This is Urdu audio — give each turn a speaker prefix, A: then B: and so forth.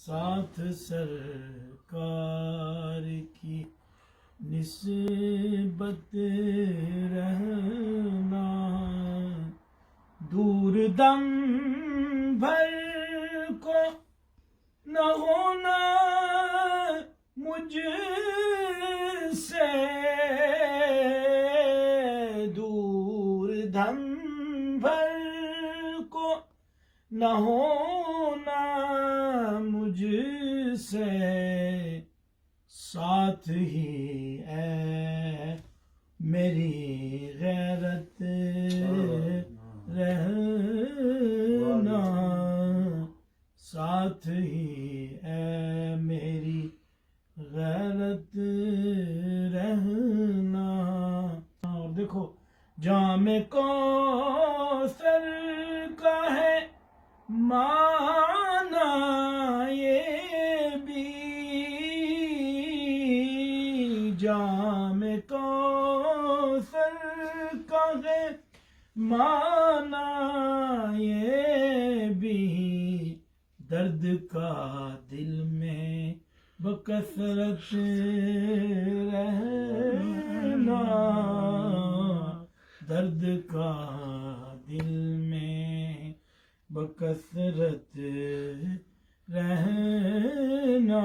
A: ساتھ سرکار کی نسبت رہنا، دور دم بھر کو نہ ہونا مجھ سے، دور دم بھر کو نہ ہونا مجھ سے، ساتھ ہی اے میری غیرت رہنا، ساتھ ہی اے میری غیرت رہنا۔ اور دیکھو جام کوثر کا ہے معنی یہ بھی، جام کوثر کا ہے معنی یہ بھی، درد کا دل میں بکثرت رہنا، درد کا دل میں بکثرت رہنا۔